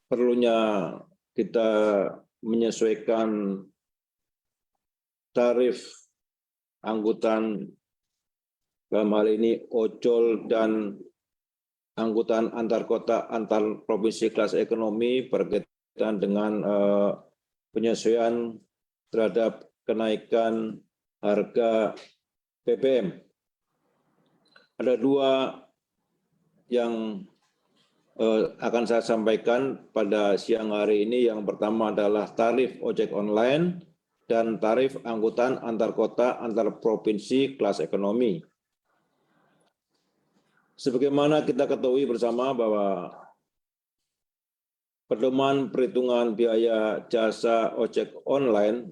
perlunya kita menyesuaikan tarif angkutan dalam hal ini ojol dan angkutan antar kota antar provinsi kelas ekonomi berkaitan dengan penyesuaian terhadap kenaikan harga BBM. Ada dua yang akan saya sampaikan pada siang hari ini. Yang pertama adalah tarif ojek online dan tarif angkutan antar kota antar provinsi kelas ekonomi. Sebagaimana kita ketahui bersama bahwa pedoman perhitungan biaya jasa ojek online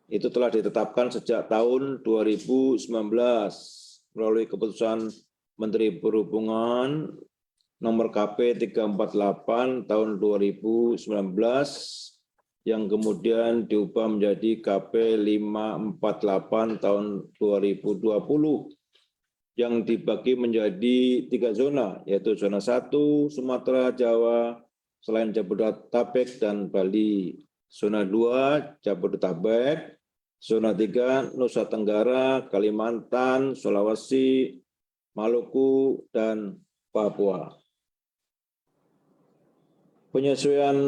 itu telah ditetapkan sejak tahun 2019 melalui keputusan Menteri Perhubungan nomor KP 348 tahun 2019 yang kemudian diubah menjadi KP 548 tahun 2020 yang dibagi menjadi 3 zona, yaitu zona 1 Sumatera, Jawa, selain Jabodetabek dan Bali, zona 2 Jabodetabek, zona 3 Nusa Tenggara, Kalimantan, Sulawesi, Maluku, dan Papua. Penyesuaian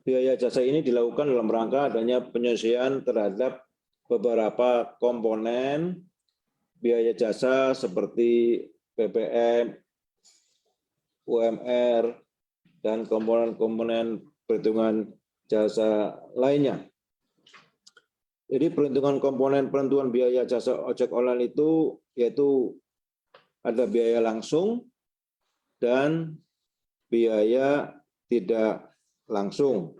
biaya jasa ini dilakukan dalam rangka adanya penyesuaian terhadap beberapa komponen biaya jasa seperti BBM, UMR, dan komponen-komponen perhitungan jasa lainnya. Jadi perhitungan komponen penentuan biaya jasa ojek online itu yaitu ada biaya langsung dan biaya tidak langsung.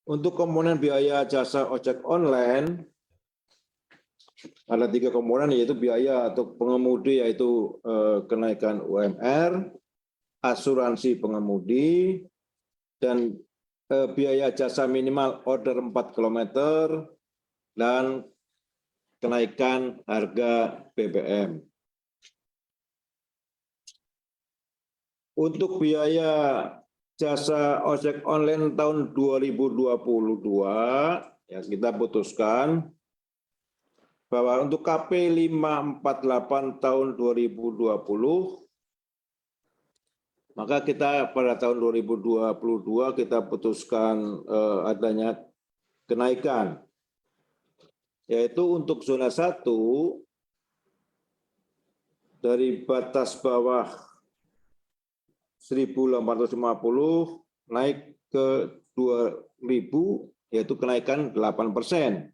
Untuk komponen biaya jasa ojek online ada 3 komponen, yaitu biaya untuk pengemudi, yaitu kenaikan UMR, asuransi pengemudi, dan biaya jasa minimal order 4 km, dan kenaikan harga BBM. Untuk biaya jasa ojek online tahun 2022, ya kita putuskan bahwa untuk KP 548 tahun 2020, maka kita pada tahun 2022 kita putuskan adanya kenaikan, yaitu untuk zona 1 dari batas bawah 1.850 naik ke 2.000, yaitu kenaikan 8%.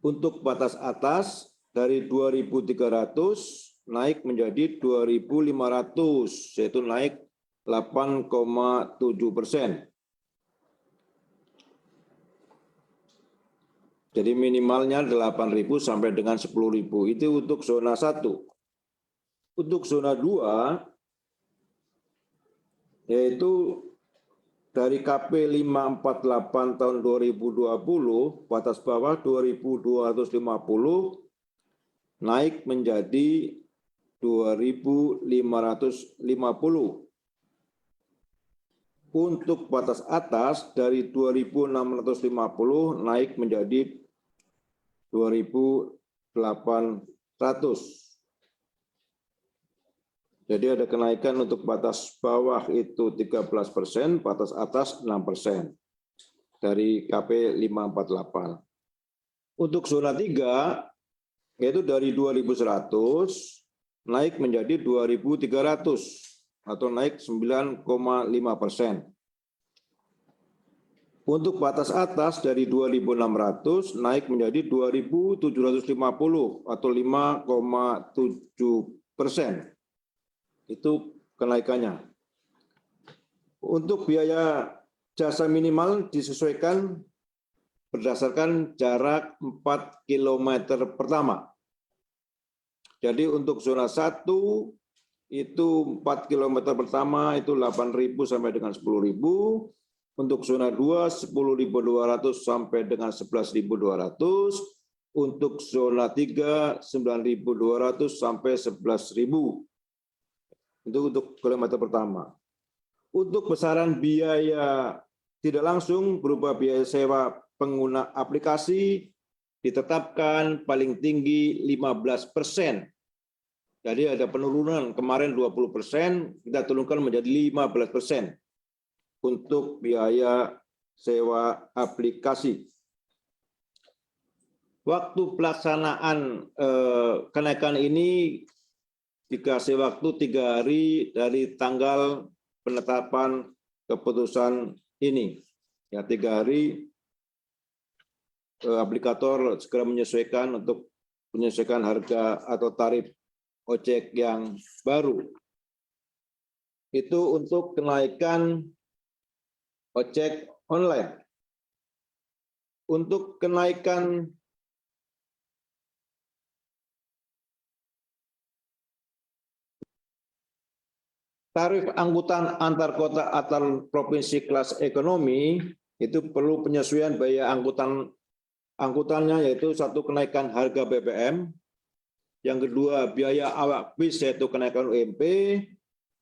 Untuk batas atas dari 2.300 naik menjadi 2.500, yaitu naik 8,7%. Jadi minimalnya 8.000 sampai dengan 10.000, itu untuk zona 1. Untuk zona 2, yaitu dari KP 548 tahun 2020, batas bawah 2.250 naik menjadi 2.550. Untuk batas atas dari 2.650 naik menjadi 2.800. Jadi ada kenaikan untuk batas bawah itu 13%, batas atas 6% dari KP 548. Untuk zona 3, yaitu dari 2.100 naik menjadi 2.300 atau naik 9,5%. Untuk batas atas dari 2.600 naik menjadi 2.750 atau 5,7%. Itu kenaikannya. Untuk biaya jasa minimal disesuaikan berdasarkan jarak 4 km pertama. Jadi untuk zona 1 itu 4 km pertama itu 8.000 sampai dengan 10.000. Untuk zona 2 10.200 sampai dengan 11.200. Untuk zona 3 9.200 sampai 11.000. Itu untuk kilometer pertama. Untuk besaran biaya tidak langsung berupa biaya sewa pengguna aplikasi ditetapkan paling tinggi 15%. Jadi ada penurunan, kemarin 20%, kita turunkan menjadi 15% untuk biaya sewa aplikasi. Waktu pelaksanaan kenaikan ini dikasih waktu 3 hari dari tanggal penetapan keputusan ini. Ya, 3 hari aplikator segera menyesuaikan untuk menyesuaikan harga atau tarif ojek yang baru. Itu untuk kenaikan ojek online. Untuk kenaikan tarif angkutan antar kota atau provinsi kelas ekonomi itu perlu penyesuaian biaya angkutannya, yaitu satu, kenaikan harga BBM, yang kedua biaya awak bis yaitu kenaikan UMP,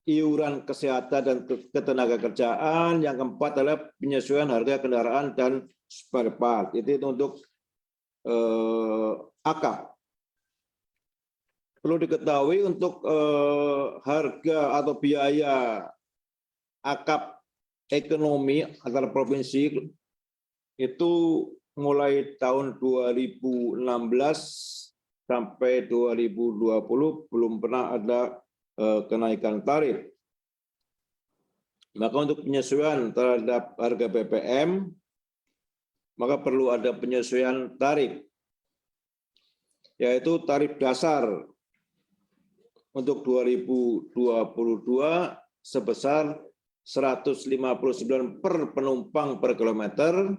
iuran kesehatan dan ketenaga kerjaan, yang keempat adalah penyesuaian harga kendaraan dan spare part. Itu untuk akap. Perlu diketahui untuk harga atau biaya akap ekonomi antar provinsi itu mulai tahun 2016 sampai 2020 belum pernah ada kenaikan tarif. Maka untuk penyesuaian terhadap harga BBM, maka perlu ada penyesuaian tarif, yaitu tarif dasar untuk 2022 sebesar 159 per penumpang per kilometer,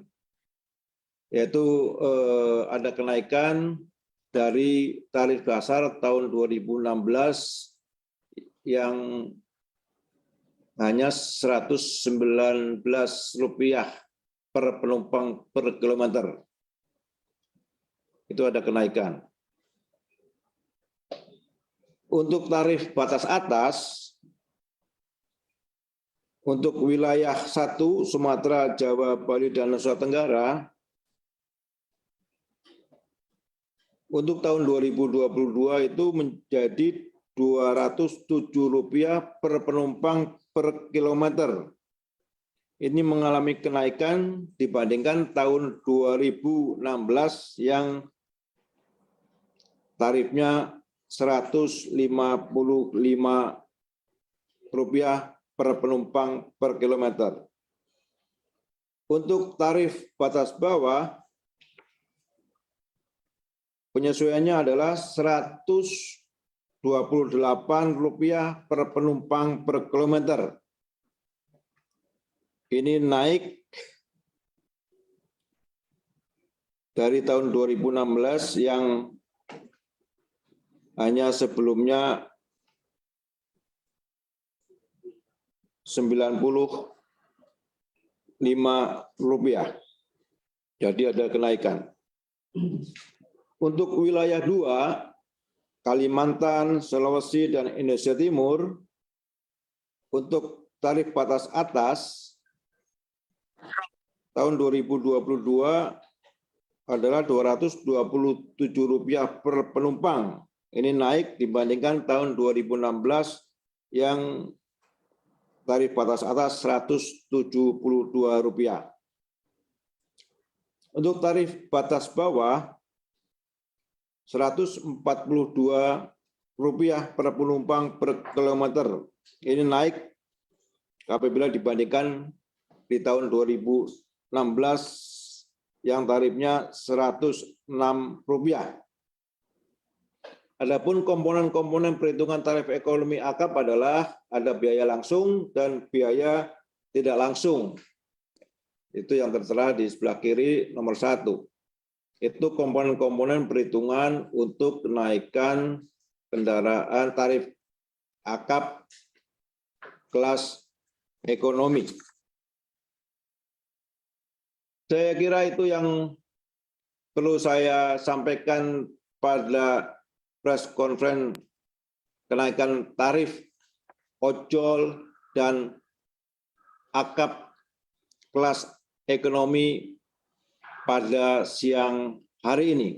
yaitu ada kenaikan dari tarif dasar tahun 2016 yang hanya Rp119 per penumpang per kilometer. Itu ada kenaikan. Untuk tarif batas atas, untuk wilayah 1, Sumatera, Jawa, Bali, dan Nusa Tenggara, untuk tahun 2022 itu menjadi Rp207 per penumpang per kilometer. Ini mengalami kenaikan dibandingkan tahun 2016 yang tarifnya Rp155 per penumpang per kilometer. Untuk tarif batas bawah, penyesuaiannya adalah Rp128 per penumpang per kilometer. Ini naik dari tahun 2016 yang hanya sebelumnya Rp95. Jadi ada kenaikan. Untuk wilayah 2, Kalimantan, Sulawesi, dan Indonesia Timur, untuk tarif batas atas tahun 2022 adalah Rp227 per penumpang. Ini naik dibandingkan tahun 2016 yang tarif batas atas Rp172. Untuk tarif batas bawah Rp142 per penumpang per kilometer. Ini naik apabila dibandingkan di tahun 2016 yang tarifnya Rp106. Adapun komponen-komponen perhitungan tarif ekonomi akap adalah ada biaya langsung dan biaya tidak langsung. Itu yang tertera di sebelah kiri nomor 1. Itu komponen-komponen perhitungan untuk kenaikan kendaraan tarif akap kelas ekonomi. Saya kira itu yang perlu saya sampaikan pada press conference kenaikan tarif ojol, dan akap kelas ekonomi pada siang hari ini.